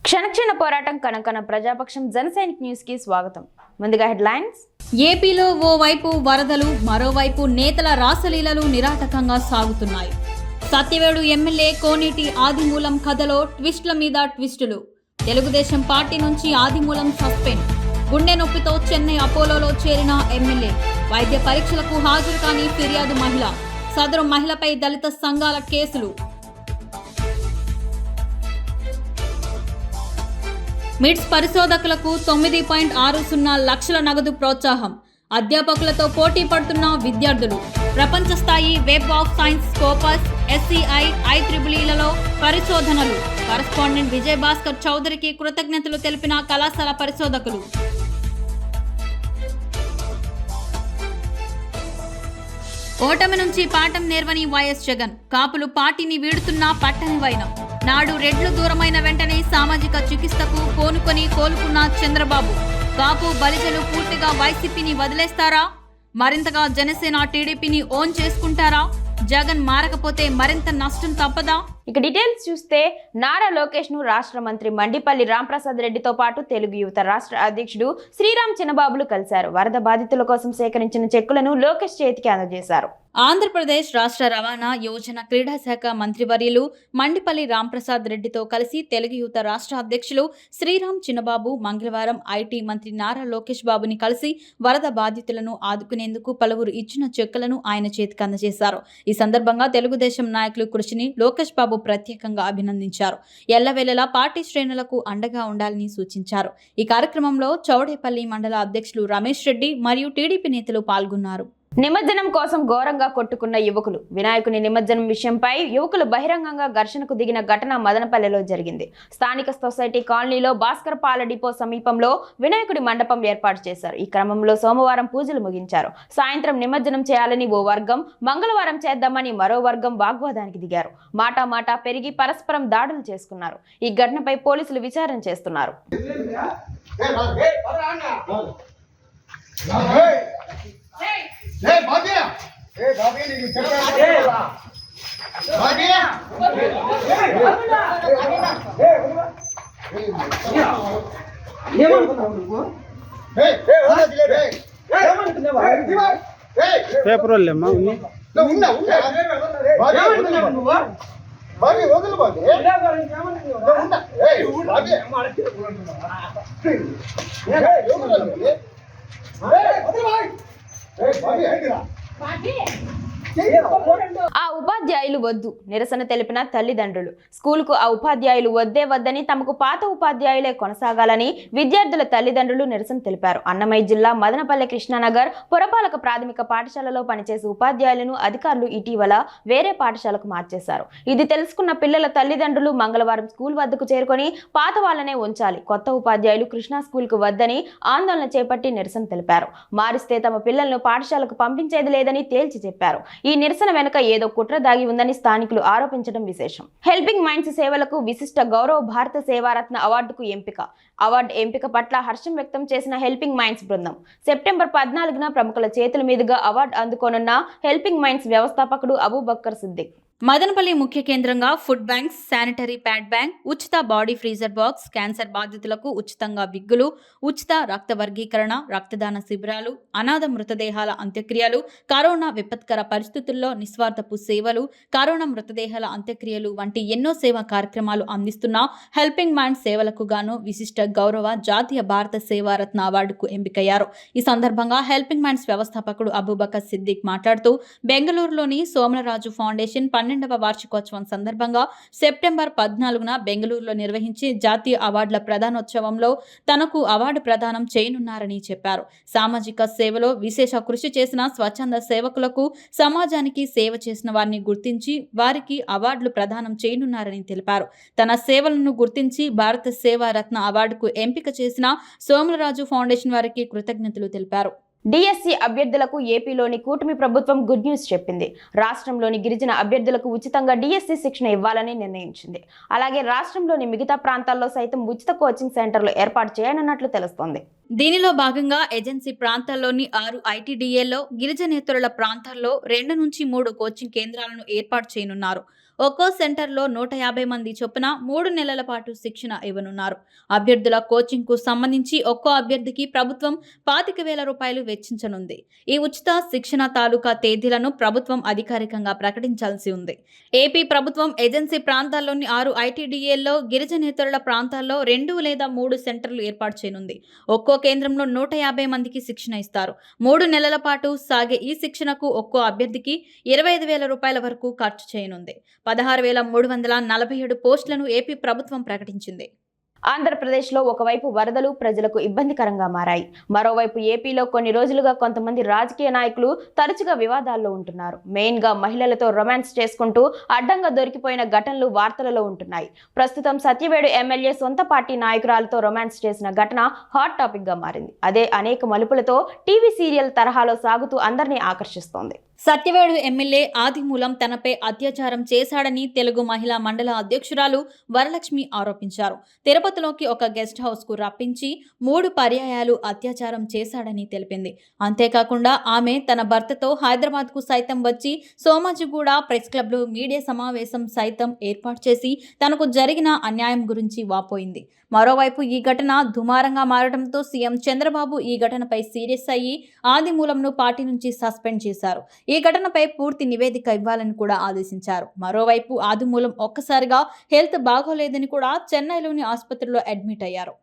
క్షణక్షణ పోరాటం కనకన ప్రజాపక్షం జనసైనిక్ న్యూస్ కి స్వాగతం. ముందుగా హెడ్లైన్స్. ఏపీలో ఓవైపు వరదలు, మరోవైపు నేతల రాసలీలలు నిరాటకంగా సాగుతున్నాయి. సత్యవేడు ఎమ్మెల్యే కోనేటి ఆదిమూలం కథలో ట్విస్టుల మీద ట్విస్టులు. తెలుగుదేశం పార్టీ నుంచి ఆదిమూలం సస్పెండ్. గుండె నొప్పితో చెన్నై అపోలోలో చేరిన ఎమ్మెల్యే. వైద్య పరీక్షలకు హాజరు కాని ఫిర్యాదు మహిళ. సదరు మహిళపై దళిత సంఘాల కేసులు. మిడ్స్ పరిశోధకులకు 9.60 లక్షల నగదు ప్రోత్సాహం. అధ్యాపకులతో పోటీ పడుతున్న విద్యార్థులు. ప్రపంచ స్థాయి web of science Scopus, SCI, IEEEలలో పరిశోధనలు. కరస్పాండెంట్ విజయ్ భాస్కర్ చౌదరికి కృతజ్ఞతలు తెలిపిన కళాశాల పరిశోధకులు. ఓటమి నుంచి పాఠం నేర్వని వైఎస్ జగన్. కాపులు పార్టీని వీడుతున్నా పట్టని వైనం. నాడు రెడ్లు దూరమైన వెంటనే సామాజిక చికిత్సకు కోలుకున్న చంద్రబాబు. కాపు బలిజలు పూర్తిగా వైసీపీని వదిలేస్తారా? మరింతగా జనసేన టీడీపీని ఓన్ చేసుకుంటారా? జగన్ మారకపోతే మరింత నష్టం తప్పదా? ఇక డీటెయిల్స్ చూస్తే, నారా లోకేష్ ను రాష్ట్ర మంత్రి మండిపల్లి రాంప్రసాద్ రెడ్డితో పాటు తెలుగు యువత రాష్ట్ర అధ్యక్షుడు శ్రీరామ్ చిన్నబాబులు కలిశారు. వరద బాధితుల కోసం సేకరించిన చెక్కులను లోకేష్ చేతికి అందజేశారు. ఆంధ్రప్రదేశ్ రాష్ట్ర రవాణా యోజన క్రీడా శాఖ మంత్రివర్యులు మండిపల్లి రాంప్రసాద్ రెడ్డితో కలిసి తెలుగు యువత రాష్ట్ర అధ్యక్షులు శ్రీరామ్ చిన్నబాబు మంగళవారం ఐటీ మంత్రి నారా లోకేష్ బాబుని కలిసి వరద బాధితులను ఆదుకునేందుకు పలువురు ఇచ్చిన చెక్కులను ఆయన చేతికి అందజేశారు. ఈ సందర్భంగా తెలుగుదేశం నాయకులు కృషిని లోకేష్ బాబు ప్రత్యేకంగా అభినందించారు. ఎల్లవేళలా పార్టీ శ్రేణులకు అండగా ఉండాలని సూచించారు. ఈ కార్యక్రమంలో చౌడేపల్లి మండల అధ్యక్షులు రమేష్ రెడ్డి మరియు టీడీపీ నేతలు పాల్గొన్నారు. నిమజ్జనం కోసం ఘోరంగా కొట్టుకున్న యువకులు. వినాయకుని నిమజ్జనం విషయంపై యువకులు బహిరంగంగా ఘర్షణకు దిగిన ఘటన మదనపల్లెలో జరిగింది. స్థానిక సొసైటీ కాలనీలో భాస్కర్ పాల డిపో సమీపంలో వినాయకుడి మండపం ఏర్పాటు చేశారు. ఈ క్రమంలో సోమవారం పూజలు ముగించారు. సాయంత్రం నిమజ్జనం చేయాలని ఓ వర్గం, మంగళవారం చేద్దామని మరో వర్గం వాగ్వాదానికి దిగారు. మాటా పెరిగి పరస్పరం దాడులు చేసుకున్నారు. ఈ ఘటనపై పోలీసులు విచారణ చేస్తున్నారు. పేపర్ వాళ్ళమ్మా ఆ ఉపాధ్యాయులు వద్దు నిరసన తెలిపిన తల్లిదండ్రులు. స్కూలుకు ఆ ఉపాధ్యాయులు వద్దని, తమకు పాత ఉపాధ్యాయులే కొనసాగాలని విద్యార్థుల తల్లిదండ్రులు నిరసన తెలిపారు. అన్నమయ్య జిల్లా మదనపల్లె కృష్ణానగర్ పురపాలక ప్రాథమిక పాఠశాలలో పనిచేసే ఉపాధ్యాయులను అధికారులు ఇటీవల వేరే పాఠశాలకు మార్చేశారు. ఇది తెలుసుకున్న పిల్లల తల్లిదండ్రులు మంగళవారం స్కూల్ వద్దకు చేరుకొని పాత వాళ్ళనే ఉంచాలి, కొత్త ఉపాధ్యాయులు కృష్ణా స్కూల్కు వద్దని ఆందోళన చేపట్టి నిరసన తెలిపారు. మారిస్తే తమ పిల్లలను పాఠశాలకు పంపించేది లేదని తేల్చి చెప్పారు. ఈ నిరసన వెనుక ఏదో కుట్ర దాగి ఉందని స్థానికులు ఆరోపించడం విశేషం. హెల్పింగ్ మైండ్స్ సేవలకు విశిష్ట గౌరవ భారత సేవారత్న అవార్డుకు ఎంపిక. అవార్డు ఎంపిక పట్ల హర్షం వ్యక్తం చేసిన హెల్పింగ్ మైండ్స్ బృందం సెప్టెంబర్ 14న ప్రముఖుల చేతుల మీదుగా అవార్డు అందుకోనున్న హెల్పింగ్ మైండ్స్ వ్యవస్థాపకుడు అబూబక్కర్ సిద్దిక్. మదనపల్లి ముఖ్య కేంద్రంగా food banks, sanitary pad bank, ఉచిత బాడీ ఫ్రీజర్ బాక్స్, క్యాన్సర్ బాధితులకు ఉచితంగా విగ్గులు, ఉచిత రక్త వర్గీకరణ, రక్తదాన శిబిరాలు, అనాథ మృతదేహాల అంత్యక్రియలు, కరోనా విపత్కర పరిస్థితుల్లో నిస్వార్థపు సేవలు, కరోనా మృతదేహాల అంత్యక్రియలు వంటి ఎన్నో సేవా కార్యక్రమాలు అందిస్తున్న హెల్పింగ్ మైండ్స్ సేవలకు గాను విశిష్ట గౌరవ జాతీయ భారత సేవారత్న అవార్డుకు ఎంపికయ్యారు. ఈ సందర్భంగా హెల్పింగ్ మైండ్స్ వ్యవస్థాపకుడు అబూబకర్ సిద్దిక్ మాట్లాడుతూ, బెంగళూరులోని సోమలరాజు ఫౌండేషన్ 12వ వార్షికోత్సవం సందర్భంగా సెప్టెంబర్ 14న బెంగళూరులో నిర్వహించి జాతీయ అవార్డుల ప్రదానోత్సవంలో తనకు అవార్డు ప్రదానం చేయనున్నారని చెప్పారు. సామాజిక సేవలో విశేష కృషి చేసిన స్వచ్ఛంద సేవకులకు, సమాజానికి సేవ చేసిన వారిని గుర్తించి వారికి అవార్డులు ప్రదానం చేయనున్నారని తెలిపారు. తన సేవలను గుర్తించి భారత సేవా రత్న అవార్డుకు ఎంపిక చేసిన సోమలరాజు ఫౌండేషన్ వారికి కృతజ్ఞతలు తెలిపారు. డిఎస్సి అభ్యర్థులకు ఏపీలోని కూటమి ప్రభుత్వం గుడ్ న్యూస్ చెప్పింది. రాష్ట్రంలోని గిరిజన అభ్యర్థులకు ఉచితంగా డిఎస్సి శిక్షణ ఇవ్వాలని నిర్ణయించింది. అలాగే రాష్ట్రంలోని మిగతా ప్రాంతాల్లో సైతం ఉచిత కోచింగ్ సెంటర్లు ఏర్పాటు చేయనున్నట్లు తెలుస్తోంది. దీనిలో భాగంగా ఏజెన్సీ ప్రాంతాల్లోని 6 ఐటీడీఏల్లో, గిరిజనేతరుల ప్రాంతాల్లో 2 నుంచి 3 కోచింగ్ కేంద్రాలను ఏర్పాటు చేయనున్నారు. ఒక్కో సెంటర్లో 150 మంది చొప్పున 3 నెలల పాటు శిక్షణ ఇవ్వనున్నారు. అభ్యర్థుల కోచింగ్కు సంబంధించి ఒక్కో అభ్యర్థికి ప్రభుత్వం 25,000 రూపాయలు వెచ్చించనుంది. ఈ ఉచిత శిక్షణ తాలూకా తేదీలను ప్రభుత్వం అధికారికంగా ప్రకటించాల్సి ఉంది. ఏపీ ప్రభుత్వం ఏజెన్సీ ప్రాంతాల్లోని 6 ఐటీడీఏల్లో, గిరిజనేతరుల ప్రాంతాల్లో 2 లేదా 3 సెంటర్లు ఏర్పాటు చేయనుంది. ఒక్కో కేంద్రంలో 150 మందికి శిక్షణ ఇస్తారు. 3 నెలల పాటు సాగే ఈ శిక్షణకు ఒక్కో అభ్యర్థికి 25,000 రూపాయల వరకు ఖర్చు చేయనుంది. 16,347 పోస్టులను ఏపీ ప్రభుత్వం ప్రకటించింది. ఆంధ్రప్రదేశ్లో ఒకవైపు వరదలు ప్రజలకు ఇబ్బందికరంగా మారాయి. మరోవైపు ఏపీలో కొన్ని రోజులుగా కొంతమంది రాజకీయ నాయకులు తరచుగా వివాదాల్లో ఉంటున్నారు. మెయిన్గా మహిళలతో రొమాన్స్ చేసుకుంటూ అడ్డంగా దొరికిపోయిన ఘటనలు వార్తలలో ఉంటున్నాయి. ప్రస్తుతం సత్యవేడు ఎమ్మెల్యే సొంత పార్టీ నాయకురాలతో రొమాన్స్ చేసిన ఘటన హాట్ టాపిక్గా మారింది. అదే అనేక మలుపులతో టీవీ సీరియల్ తరహాలో సాగుతూ అందరినీ ఆకర్షిస్తోంది. సత్యవేడు ఎమ్మెల్యే ఆదిమూలం తనపై అత్యాచారం చేశాడని తెలుగు మహిళా మండల అధ్యక్షురాలు వరలక్ష్మి ఆరోపించారు. తిరుపతిలోకి ఒక గెస్ట్ హౌస్ కు రప్పించి 3 పర్యాయాలు అత్యాచారం చేశాడని తెలిపింది. అంతేకాకుండా ఆమె తన భర్తతో హైదరాబాద్ కు సైతం వచ్చి సోమాజిగూడ ప్రెస్ క్లబ్ లో మీడియా సమావేశం సైతం ఏర్పాటు చేసి తనకు జరిగిన అన్యాయం గురించి వాపోయింది. మరోవైపు ఈ ఘటన దుమారంగా మారడంతో సీఎం చంద్రబాబు ఈ ఘటనపై సీరియస్ అయ్యి ఆదిమూలంను పార్టీ నుంచి సస్పెండ్ చేశారు. ఈ ఘటనపై పూర్తి నివేదిక ఇవ్వాలని కూడా ఆదేశించారు. మరోవైపు ఆదిమూలం ఒక్కసారిగా హెల్త్ బాగోలేదని కూడా చెన్నైలోని ఆసుపత్రిలో అడ్మిట్ అయ్యారు.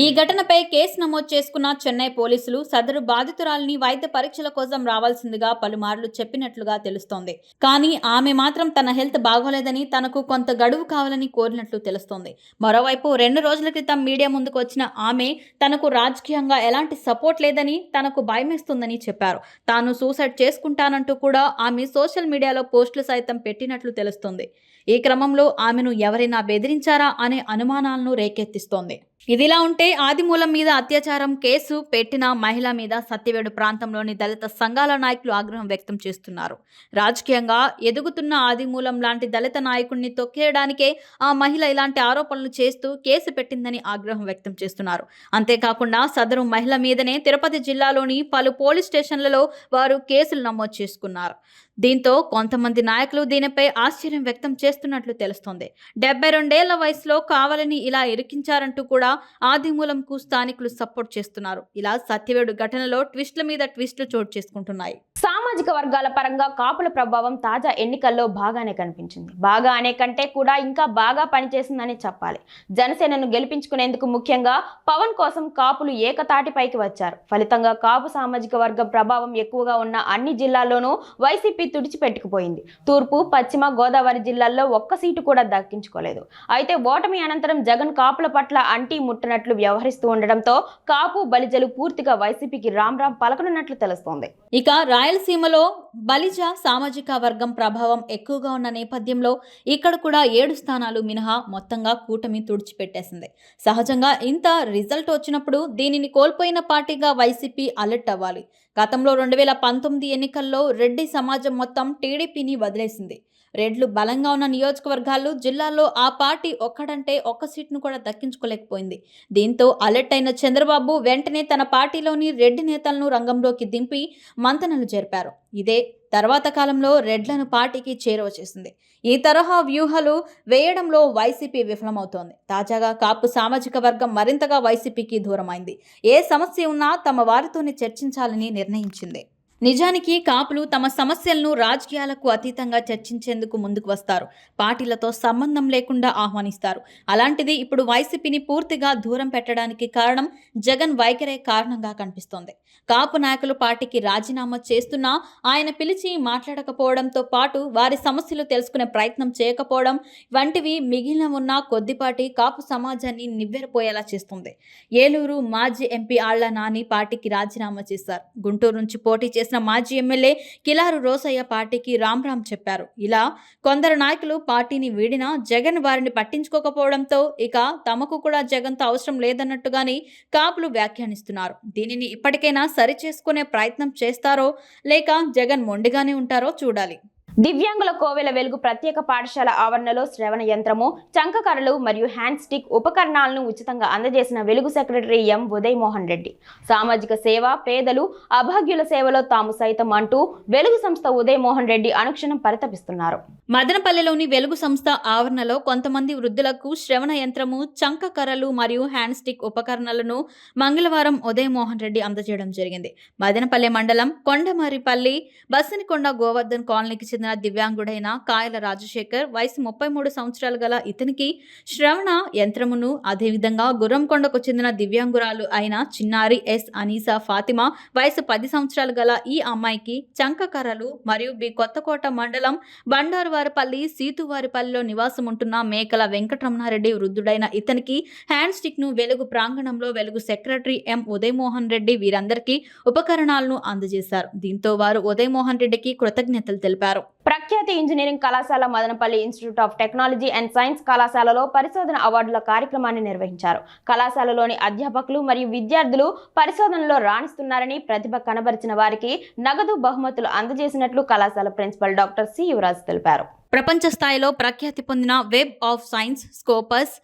ఈ ఘటనపై కేసు నమోదు చేసుకున్న చెన్నై పోలీసులు సదరు బాధితురాలిని వైద్య పరీక్షల కోసం రావాల్సిందిగా పలుమార్లు చెప్పినట్లుగా తెలుస్తోంది. కానీ ఆమె మాత్రం తన హెల్త్ బాగోలేదని, తనకు కొంత గడువు కావాలని కోరినట్లు తెలుస్తోంది. మరోవైపు 2 రోజుల క్రితం మీడియా ముందుకు వచ్చిన ఆమె తనకు రాజకీయంగా ఎలాంటి సపోర్ట్ లేదని, తనకు భయమేస్తుందని చెప్పారు. తాను సూసైడ్ చేసుకుంటానంటూ కూడా ఆమె సోషల్ మీడియాలో పోస్టులు సైతం పెట్టినట్లు తెలుస్తోంది. ఈ క్రమంలో ఆమెను ఎవరైనా బెదిరించారా అనే అనుమానాలను రేకెత్తిస్తోంది. ఇదిలా ఉంటే ఆదిమూలం మీద అత్యాచారం కేసు పెట్టిన మహిళ మీద సత్యవేడు ప్రాంతంలోని దళిత సంఘాల నాయకులు ఆగ్రహం వ్యక్తం చేస్తున్నారు. రాజకీయంగా ఎదుగుతున్న ఆదిమూలం లాంటి దళిత నాయకుడిని తొక్కేయడానికే ఆ మహిళ ఇలాంటి ఆరోపణలు చేస్తూ కేసు పెట్టిందని ఆగ్రహం వ్యక్తం చేస్తున్నారు. అంతేకాకుండా సదరు మహిళ మీదనే తిరుపతి జిల్లాలోని పలు పోలీస్ స్టేషన్లలో వారు కేసులు నమోదు చేసుకున్నారు. దీంతో కొంతమంది నాయకులు దీనిపై ఆశ్చర్యం వ్యక్తం చేస్తున్నట్లు తెలుస్తోంది. 72 ఏళ్ల వయసులో కావాలని ఇలా ఇరికించారంటూ కూడా ఆదిమూలంకు స్థానికులు సపోర్ట్ చేస్తున్నారు. ఇలా సత్యవేడు ఘటనలో ట్విస్టుల మీద ట్విస్టులు చోటు చేసుకుంటున్నాయి. సామాజిక వర్గాల పరంగా కాపుల ప్రభావం తాజా ఎన్నికల్లో బాగానే కనిపించింది. బాగా అనే కంటే కూడా ఇంకా బాగా పనిచేసిందని చెప్పాలి. జనసేనను గెలిపించుకునేందుకు ముఖ్యంగా పవన్ కోసం కాపులు ఏకతాటిపైకి వచ్చారు. ఫలితంగా కాపు సామాజిక వర్గం ప్రభావం ఎక్కువగా ఉన్న అన్ని జిల్లాల్లోనూ వైసీపీ తుడిచిపెట్టుకుపోయింది. తూర్పు, పశ్చిమ గోదావరి జిల్లాల్లో ఒక్క సీటు కూడా దక్కించుకోలేదు. అయితే ఓటమి అనంతరం జగన్ కాపుల పట్ల అంటీ ముట్టనట్లు వ్యవహరిస్తూ ఉండడంతో కాపు బలిజలు పూర్తిగా వైసీపీకి రామ్ పలకనున్నట్లు తెలుస్తోంది. ఇక రాయలసీమలో బలిజ సామాజిక వర్గం ప్రభావం ఎక్కువగా ఉన్న నేపథ్యంలో ఇక్కడ కూడా 7 స్థానాలు మినహా మొత్తంగా కూటమి తుడిచిపెట్టేసింది. సహజంగా ఇంత రిజల్ట్ వచ్చినప్పుడు దీనిని కోల్పోయిన పార్టీగా వైసీపీ అలర్ట్ అవ్వాలి. గతంలో 2019 ఎన్నికల్లో రెడ్డి సమాజం మొత్తం టీడీపీని వదిలేసింది. రెడ్లు బలంగా ఉన్న నియోజకవర్గాల్లో, జిల్లాల్లో ఆ పార్టీ ఒక్కడంటే ఒక్క సీట్ను కూడా దక్కించుకోలేకపోయింది. దీంతో అలర్ట్ అయిన చంద్రబాబు వెంటనే తన పార్టీలోని రెడ్డి నేతలను రంగంలోకి దింపి మంతనలు జరిపారు. ఇదే తర్వాత కాలంలో రెడ్లను పార్టీకి చేరువ చేసింది. ఈ తరహా వ్యూహాలు వేయడంలో వైసీపీ విఫలమవుతోంది. తాజాగా కాపు సామాజిక వర్గం మరింతగా వైసీపీకి దూరమైంది. ఏ సమస్య ఉన్నా తమ వారితోనే చర్చించాలని నిర్ణయించింది. నిజానికి కాపులు తమ సమస్యలను రాజకీయాలకు అతీతంగా చర్చించేందుకు ముందుకు వస్తారు. పార్టీలతో సంబంధం లేకుండా ఆహ్వానిస్తారు. అలాంటిది ఇప్పుడు వైసీపీని పూర్తిగా దూరం పెట్టడానికి కారణం జగన్ వైఖరే కారణంగా కనిపిస్తోంది. కాపు నాయకులు పార్టీకి రాజీనామా చేస్తున్నా ఆయన పిలిచి మాట్లాడకపోవడంతో పాటు వారి సమస్యలు తెలుసుకునే ప్రయత్నం చేయకపోవడం వంటివి మిగిలిన ఉన్న కొద్దిపాటి కాపు సమాజాన్ని నివ్వెరపోయేలా చేస్తుంది. ఏలూరు మాజీ ఎంపీ ఆళ్ల నాని పార్టీకి రాజీనామా చేశారు. గుంటూరు నుంచి పోటీ చేసిన మాజీ ఎమ్మెల్యే కిలారు రోసయ్య పార్టీకి రామ్ చెప్పారు. ఇలా కొందరు నాయకులు పార్టీని వీడినా జగన్ వారిని పట్టించుకోకపోవడంతో ఇక తమకు కూడా జగన్తో అవసరం లేదన్నట్టుగానే కాపులు వ్యాఖ్యానిస్తున్నారు. దీనిని ఇప్పటికైనా సరిచేసుకునే ప్రయత్నం చేస్తారో లేక జగన్ మొండిగానే ఉంటారో చూడాలి. దివ్యాంగుల కోవెల వెలుగు ప్రత్యేక పాఠశాల ఆవరణలో శ్రవణ యంత్రము, చంకకర్రలు మరియు హ్యాండ్ స్టిక్ ఉపకరణాలను ఉచితంగా అందజేసిన వెలుగు సెక్రటరీ ఎం ఉదయ్ మోహన్ రెడ్డి. సామాజిక సేవ, పేదలు, అభాగ్యుల సేవలో తాము సైతం అంటూ వెలుగు సంస్థ ఉదయ్ మోహన్ రెడ్డి అనుక్షణం పరితపిస్తున్నారు. మదనపల్లెలోని వెలుగు సంస్థ ఆవరణలో కొంతమంది వృద్ధులకు శ్రవణ యంత్రము, చంకకర్రలు మరియు హ్యాండ్ స్టిక్ ఉపకరణాలను మంగళవారం ఉదయ్ మోహన్ రెడ్డి అందజేయడం జరిగింది. మదనపల్లె మండలం కొండమరిపల్లి బస్సనికొండ గోవర్ధన్ కాలనీకి చెందిన దివ్యాంగుడైన కాయల రాజశేఖర్ వయసు 33 సంవత్సరాలు గల ఇతనికి శ్రవణ యంత్రమును, అదేవిధంగా గుర్రంకొండకు చెందిన దివ్యాంగురాలు అయిన చిన్నారి ఎస్ అనీసా ఫాతిమా వయసు 10 సంవత్సరాలు గల ఈ అమ్మాయికి చంకకర్రలు మరియు బి కొత్తకోట మండలం బండారువారిపల్లి సీతువారిపల్లిలో నివాసం ఉంటున్న మేకల వెంకటరమణారెడ్డి వృద్ధుడైన ఇతనికి హ్యాండ్ స్టిక్ ను వెలుగు ప్రాంగణంలో వెలుగు సెక్రటరీ ఎం ఉదయ్ మోహన్ రెడ్డి వీరందరికీ ఉపకరణాలను అందజేశారు. దీంతో వారు ఉదయ్ మోహన్ రెడ్డికి కృతజ్ఞతలు తెలిపారు. ప్రఖ్యాతి ఇంజనీరింగ్ కళాశాల Madanapalle institute of technology and science కళాశాలలో పరిశోధన అవార్డుల కార్యక్రమాన్ని నిర్వహించారు. కళాశాలలోని అధ్యాపకులు మరియు విద్యార్థులు పరిశోధనలో రాణిస్తున్నారని, ప్రతిభ కనబరిచిన వారికి నగదు బహుమతులు అందజేసినట్లు కళాశాల ప్రిన్సిపల్ డాక్టర్ సి యువరాజ్ తెలిపారు. ప్రపంచ స్థాయిలో ప్రఖ్యాతి పొందిన web of science, Scopus,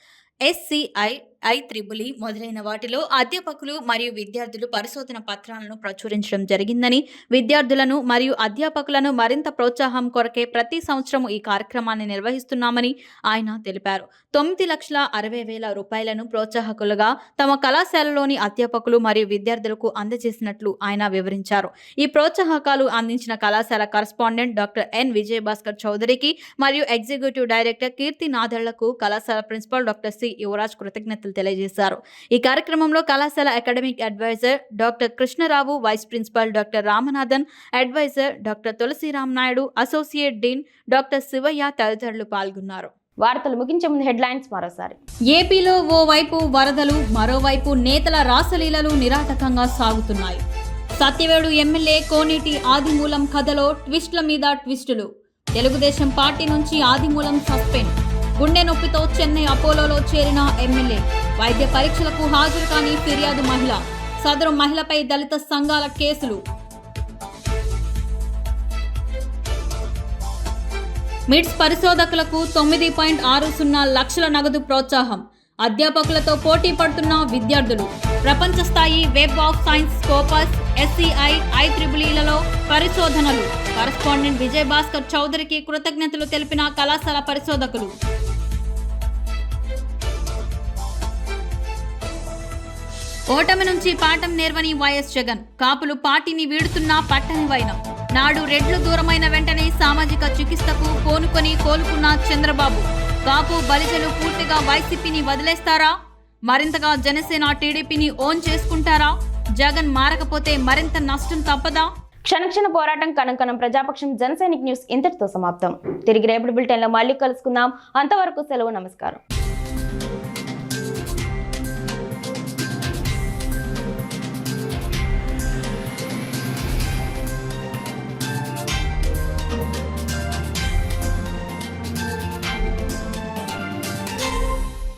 SCI, IEEE మొదలైన వాటిలో అధ్యాపకులు మరియు విద్యార్థులు పరిశోధన పత్రాలను ప్రచురించడం జరిగిందని, విద్యార్థులను మరియు అధ్యాపకులను మరింత ప్రోత్సాహం కొరకే ప్రతి సంవత్సరం ఈ కార్యక్రమాన్ని నిర్వహిస్తున్నామని ఆయన తెలిపారు. 9,60,000 రూపాయలను ప్రోత్సాహకులుగా తమ కళాశాలలోని అధ్యాపకులు మరియు విద్యార్థులకు అందజేసినట్లు ఆయన వివరించారు. ఈ ప్రోత్సాహకాలు అందించిన కళాశాల కరస్పాండెంట్ డాక్టర్ ఎన్ విజయభాస్కర్ చౌదరికి మరియు ఎగ్జిక్యూటివ్ డైరెక్టర్ కీర్తి నాదళ్లకు కళాశాల ప్రిన్సిపల్ డాక్టర్ సి యువరాజ్ కృతజ్ఞతలు తెలియజేశారు. ఈ కార్యక్రమంలో కళాశాల academic adviser doctor Krishnarao, vice principal doctor Ramanathan, adviser doctor Tulasiram Naidu, associate dean doctor Sivaiah తదితరులు పాల్గొన్నారు. వార్తలు ముగించే ముందు హెడ్లైన్స్ మరోసారి. ఏపీలో ఓవైపు వరదలు, మరోవైపు నేతల రాసలీలలు నిరాటకంగా సాగుతున్నాయి. సత్యవేడు ఎమ్మెల్యే కోనేటి ఆదిమూలం కథలో ట్విస్టుల మీద ట్విస్టులు. తెలుగుదేశం పార్టీ నుంచి ఆదిమూలం సస్పెండ్. గుండె నొప్పితో చెన్నై అపోలోలో చేరిన ఎమ్మెల్యే. వైద్య పరీక్షలకు హాజరు కాని ఫిర్యాదు మహిళ. సదరు మహిళపై దళిత సంఘాల కేసులు. మిడ్స్ పరిశోధకులకు 9.60 లక్షల నగదు ప్రోత్సాహం. అధ్యాపకులతో పోటీ పడుతున్న విద్యార్థులు. ప్రపంచ స్థాయి web of science, Scopus, SCI, IEEEలలో పరిశోధనలు. కరస్పాండెంట్ విజయభాస్కర్ చౌదరికి కృతజ్ఞతలు తెలిపిన కళాశాల పరిశోధకులు. ఓటమి నుంచి పాఠం నేర్వని వైఎస్ జగన్. కాపులు పార్టీని వీడుతున్నా పట్టని వైనం. నాడు రెడ్లు దూరమైన వెంటనే సామాజిక చికిత్సకు కోలుకున్న చంద్రబాబు. కాపు బలిజలు పూర్తిగా వైసీపీని వదిలేస్తారా? మరింతగా జనసేన, టీడీపీని ఓన్ చేసుకుంటారా? జగన్ మారకపోతే మరింత నష్టం తప్పదా? క్షణక్షణ పోరాటం కణంకణం ప్రజాపక్షం జనసైనిక్ న్యూస్ ఇంతటితో సమాప్తం. తిరిగి రేపటి బులెటిన్లో మళ్ళీ కలుసుకుందాం. అంతవరకు సెలవు, నమస్కారం.